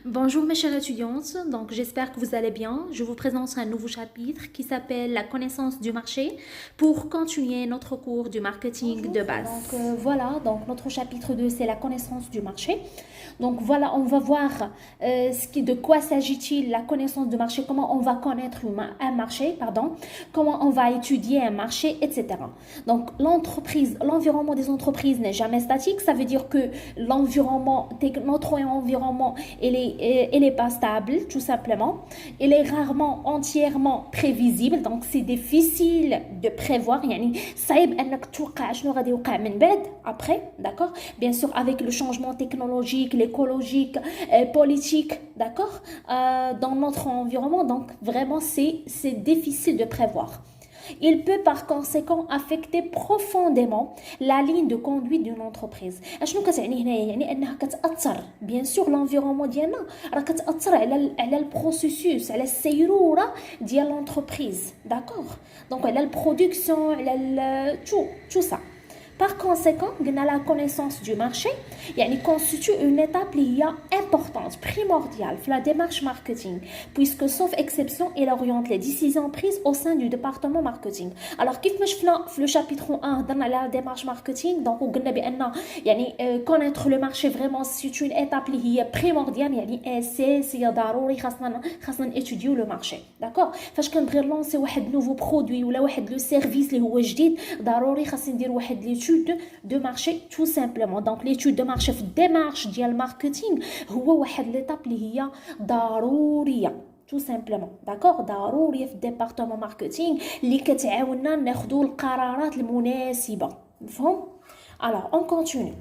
Bonjour mes chères étudiantes, donc j'espère que vous allez bien. Je vous présente un nouveau chapitre qui s'appelle la connaissance du marché pour continuer notre cours du marketing Bonjour, de donc base. voilà, donc notre chapitre 2 c'est la connaissance du marché. Donc voilà, on va voir de quoi s'agit-il, la connaissance du marché, comment on va connaître un marché, pardon, comment on va étudier un marché, etc. Donc l'environnement des entreprises n'est jamais statique, ça veut dire que notre environnement, il est pas stable, tout simplement. Il est rarement entièrement prévisible, donc c'est difficile de prévoir. يعني صعيب انك توقع شنو غادي يوقع من بعد après, d'accord? Bien sûr avec le changement technologique, l'écologique, politique, d'accord? Dans notre environnement, donc vraiment c'est difficile de prévoir. Il peut par conséquent affecter profondément la ligne de conduite d'une entreprise. اشنو كتعني هنايا؟ يعني انها كتاثر بيان سور لونفيرومون ديالنا، راه كتاثر على البروسيسوس، على السيروره ديال لونتربريز، داكوغ؟ دونك على البرودكسيون، على تو سا. Par conséquent, la connaissance du marché constitue une étape importante, primordiale dans la démarche marketing, puisque sauf exception, elle oriente les décisions prises au sein du département marketing. Alors, كيف ما شفنا في le chapitre 1 dans la démarche marketing, donc وقلنا بأن connaître le marché vraiment c'est une étape اللي هي primordiale، يعني c'est ضروري خاصنا étudier le marché. d'accord؟ فاش كنبغي نلونسي واحد nouveau produit ولا واحد لو سيرفيس اللي هو جديد، ضروري خاصني ندير واحد l'étude de marché tout simplement. donc l'étude de marché في الديمارش ديال الماركتينغ هو واحد ليتاب اللي هي ضروريه tout simplement. d'accord؟ ضروريه في الديبارتمون ماركتينغ اللي كتعاوننا ناخذوا القرارات المناسبه. مفهوم؟ alors on continue.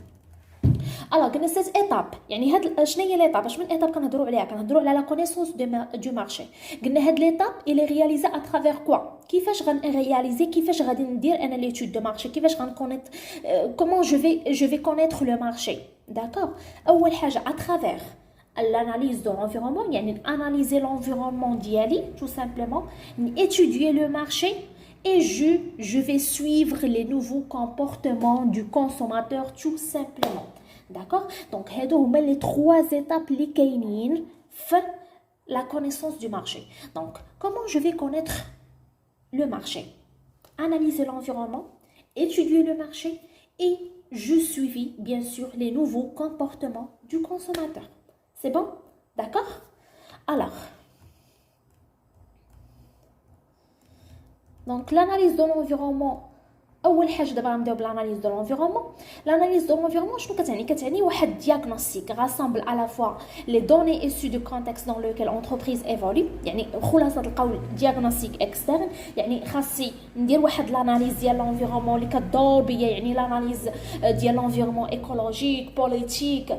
Alors, قلنا cette étape، يعني شنو هي l'étape؟ اش من étape كنهضروا عليها؟ كنهضروا على la connaissance du marché. قلنا هاد l'étape il est réalisé à travers quoi؟ كيفاش غنرياليزي، كيفاش غادي ندير انا l'étude de marché، كيفاش غنكونيت، comment je vais connaître le marché. d'accord؟ اول حاجه à travers l'analyse de l'environnement، يعني analyser l'environnement ديالي tout simplement، étudier le marché et je vais suivre les nouveaux comportements du consommateur tout simplement. d'accord? donc هادو هما les trois étapes اللي كاينين في la connaissance du marché. donc comment je vais connaître le marché? analyser l'environnement, étudier le marché et je suivis bien sûr les nouveaux comportements du consommateur. c'est bon? d'accord? alors donc l'analyse de l'environnement، اول حاجه دابا غنبداو بالاناليز دو لونفيرونمون. l'analyse de l'environnement شنو كتعني واحد دياغنوستيك rassemble à la fois les données issues du contexte dans lequel l'entreprise évolue. يعني خلاصه القول دياغنوستيك اكسترن، يعني خاصي ندير واحد l'analyse ديال l'environnement اللي كدور بيا، يعني l'analyse ديال l'environnement écologique, politique,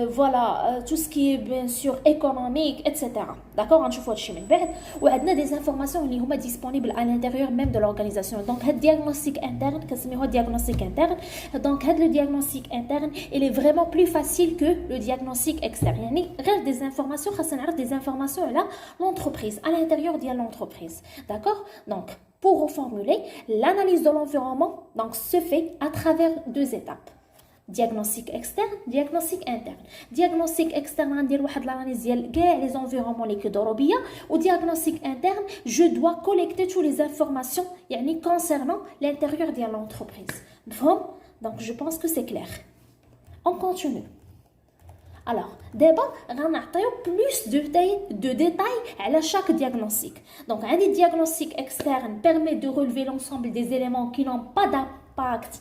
voilà, tout ce qui est bien sûr économique, etc. d'accord؟ غنشوفوا هادشي من بعد. وعندنا des informations اللي هما disponibles à l'intérieur même de l'organisation. donc هاد diagnostic interne كنسميوه diagnostic interne. donc هاد le diagnostic interne il est vraiment plus facile que le diagnostic externe. يعني غير des informations، خاصنا نعرف des informations على l'entreprise à l'intérieur ديال l'entreprise. d'accord؟ donc pour reformuler, l'analyse de l'environnement donc se fait à travers deux étapes: diagnostic externe, diagnostic interne. diagnostic externe غندير واحد l'analyse ديال كاع les environnements اللي كيدوروا بيا، و diagnostic interne je dois collecter toutes les informations يعني concernant l'intérieur ديال l'entreprise. مفهوم؟ donc je pense que c'est clair. on continue. alors d'abord غنعطيو plus de détails على chaque diagnostic. donc عندي diagnostic externe permet de relever l'ensemble des éléments qui n'ont pas d'impact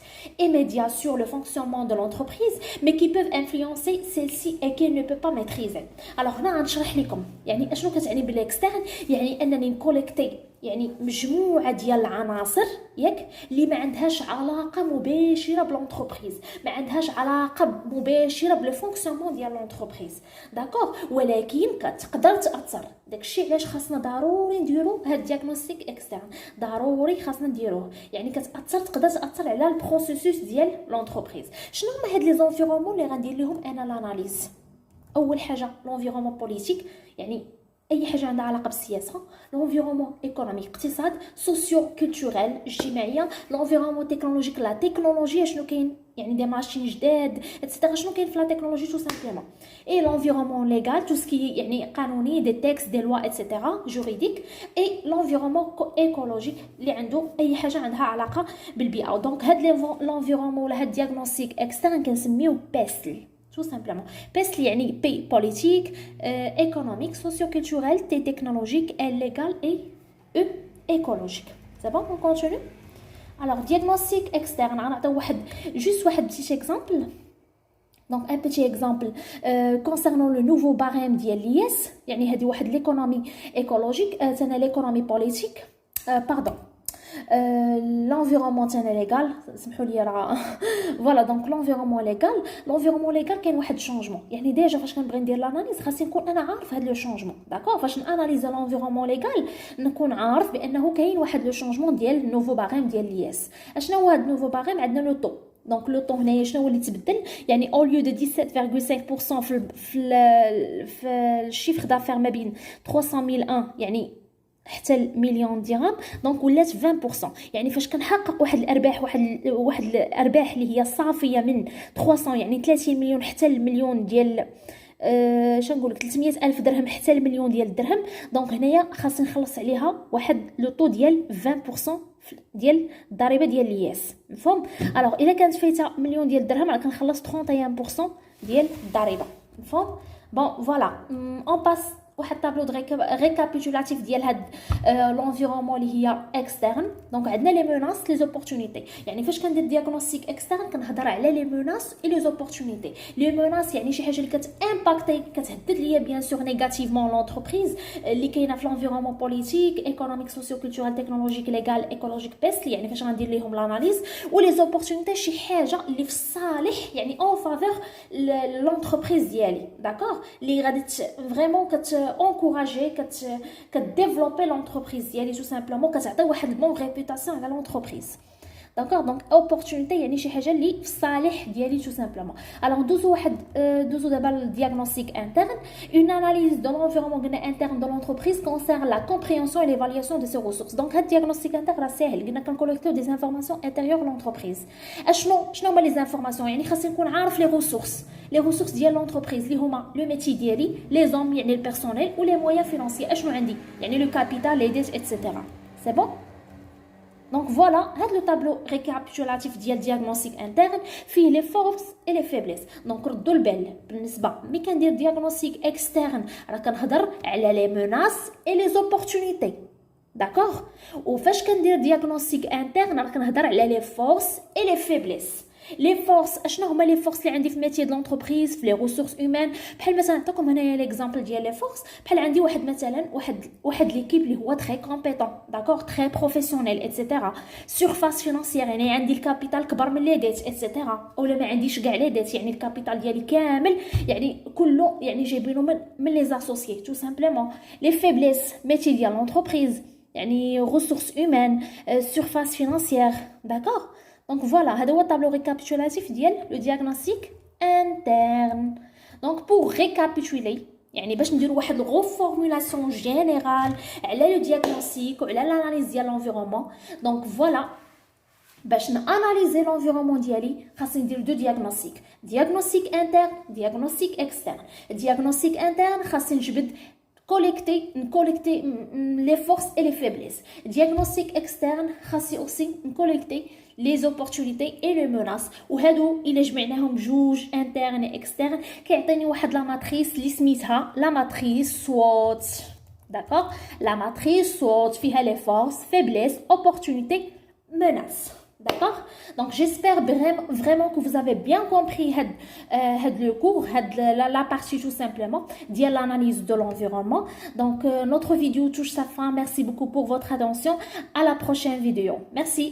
immédiat sur le fonctionnement de l'entreprise mais qui peuvent influencer celle-ci et qu'elle ne peut pas maîtriser. alors هنا غنشرح لكم يعني اشنو كتعني بالاكسترن. يعني انني نكوليكتي يعني مجموعه ديال العناصر ياك اللي ما عندهاش علاقه مباشره بلونتربريز، ما عندهاش علاقه مباشره بالفونكسيونمون ديال لونتربريز. داكوغ؟ ولكن كتقدر تاثر. داكشي علاش خاصنا ضروري نديرو هاد دياغنوستيك اكسترن، ضروري خاصنا نديروه. يعني كتاثر، تقدر تاثر على البروسيسوس ديال لونتربريز. شنو هما هاد لي زونفيرونمون اللي غندير لهم انا لاناليز؟ اول حاجه لونفيرونمون بوليتيك، يعني اي حاجه عندها علاقه بالسياسه، لونفيرومون ايكونوميك اقتصاد، سوسيو كولتوريل اجتماعيه، لونفيرومون تكنولوجيك لا تكنولوجيا شنو كاين يعني دي ماشين جداد اتسيتيرا شنو كاين في لا تكنولوجي تو سامبلومون. اي لونفيرومون ليغال تو سكي يعني قانوني دي تيكست دي لوا اتسيتيرا جوريديك. اي لونفيرومون ايكولوجيك اللي عنده اي حاجه عندها علاقه بالبيئه. دونك هاد لونفيرومون ولا هاد دياغنوستيك اكسترن كنسميو بيسل tout simplement. PESL يعني P politique, économique, socio-culturel, T technologique, L légal et E écologique. C'est bon, on continue? Alors, diagnostic externe, on a juste un petit exemple. Donc, un petit exemple concernant le nouveau barème de l'IS, يعني هذه واحد l'économie écologique, c'est l'économie politique, pardon. L'environnement légal سمحوا لي راه فوالا. دونك l'environnement légal كاين واحد شونجمون. يعني ديجا فاش كنبغي ندير لاناليز خاصني نكون انا عارف هذا لو شونجمون. داكور فاش ناناليز l'environnement légal نكون عارف بانه كاين واحد لو شونجمون ديال النوفو باغيم ديال لياس. اشنو هو هذا النوفو باغيم؟ عندنا لو طو. دونك لو طو هنايا شنو هو اللي تبدل؟ يعني او ليو دو 17.5% في الشيفر دافير ما بين 300,001 يعني حتى المليون درهم، دونك ولات 20%. يعني فاش كنحقق واحد الارباح واحد الارباح اللي هي صافيه من 300 يعني 30 مليون حتى المليون ديال شنقول لك 300,000 درهم حتى المليون ديال الدرهم، دونك هنايا خاصني نخلص عليها واحد لو طو ديال 20% ديال الضريبه ديال الياس. مفهوم؟ الوغ الا كانت فايته مليون ديال الدرهم راه كنخلص 31% ديال الضريبه. مفهوم؟ بون فوالا اون باس واحد طابلو ريكابيتولاتيف ديال هاد لونفيرومون اللي هي اكسترن. دونك عندنا لي موناس لي زوبورتونيتي. يعني فاش كندير دياغنوستيك اكسترن كنهضر على لي موناس اي لي زوبورتونيتي. لي موناس يعني شي حاجه اللي كتامباكتي كتهدد ليا بيان سور نيجاتيفمون لونتربريز اللي كاينه في لونفيرومون بوليتيك ايكونوميك سوسيو كولتورال تكنولوجيك ليغال ايكولوجيك بيست. يعني فاش غندير ليهم لاناليز ولي زوبورتونيتي شي حاجه اللي في الصالح يعني اون فافور لونتربريز ديالي. داكور اللي غادي فريمون encourager développer l'entreprise ديالي tout simplement كتعطي واحد bon réputation على l'entreprise. داكور دونك opportunité يعني شي حاجه اللي في الصالح ديالي tout simplement. alors دوزو دابا الدياغنوستيك interne. une analyse de l'environnement interne de l'entreprise concerne la compréhension et l'évaluation de ses ressources. donc هاد الدياغنوستيك interne راه ساهل قلنا كنكوليكتيو دي انفورماسيون intérieure l'entreprise. شنو هما لي انفورماسيون؟ يعني خاصني نكون عارف لي ريسورس ديال لونتربريز اللي هما لو ميتي ديالي لي زوم يعني البيرسونيل و لي مويان فينانسيي. اشنو عندي؟ يعني لو كابيتال لي ديت ايتترا. سي بون. دونك فوالا هاد لو طابلو ريكابيتولاتيف ديال دياغنوستيك انترن فيه لي فورس اي لي فيبليس. دونك ردوا البال بالنسبه ملي كندير دياغنوستيك اكسترن راه كنهضر على لي موناس اي لي زوبورتونيتي. داكوغ وفاش كندير دياغنوستيك انترن راه كنهضر على لي فورس اي لي فيبليس. لي فورس اشنو هما لي فورس اللي عندي في ميتي د لونتربريز في لي ريسورس هيومان؟ بحال مثلا نعطيكم هنايا ليكزامبل ديال لي فورس. بحال عندي مثلا واحد ليكيب اللي هو تري كومبيتون داكور تري بروفيسيونيل ايتترا. سورفاس فينانسيير يعني عندي الكابيتال كبر من لي ديت ايتترا. اولا ما عنديش كاع لي ديت يعني الكابيتال ديالي كامل يعني كله يعني جايبينو من لي زاسوسيي تو سامبلومون. لي فيبليس ميتي ديال لونتربريز يعني ريسورس هيومان سورفاس فينانسيير. داكور دونك فوالا هذا هو الطابلو ريكابيتولاتيف ديال لو دياغنوستيك انترن. دونك بور ريكابيتولي يعني باش نديرو واحد غو فورمولاسيون جينيرال على لو دياغنوستيك وعلى لاناليز ديال لونفيرومون. دونك فوالا باش ناناليزي لونفيرومون ديالي خاصني ندير دو دياغنوستيك انترن دياغنوستيك اكسترن. دياغنوستيك انترن خاصني نجبد نكوليكتي لي فورس اي لي فيبليس. دياغنوستيك اكسترن خاصني اوسي نكوليكتي لي زوبورتونيتي اي لو موناس. وهادو الا جمعناهم جوج انترن اكسترن كيعطيني واحد لا ماتريس اللي سميتها لا ماتريس سووت. داكوغ لا ماتريس سووت فيها لي فورس فيبليس اوبورتونيتي menace. D'accord? Donc j'espère vraiment que vous avez bien compris le cours, la partie tout simplement de l'analyse de l'environnement. Donc notre vidéo touche sa fin. Merci beaucoup pour votre attention. À la prochaine vidéo. Merci.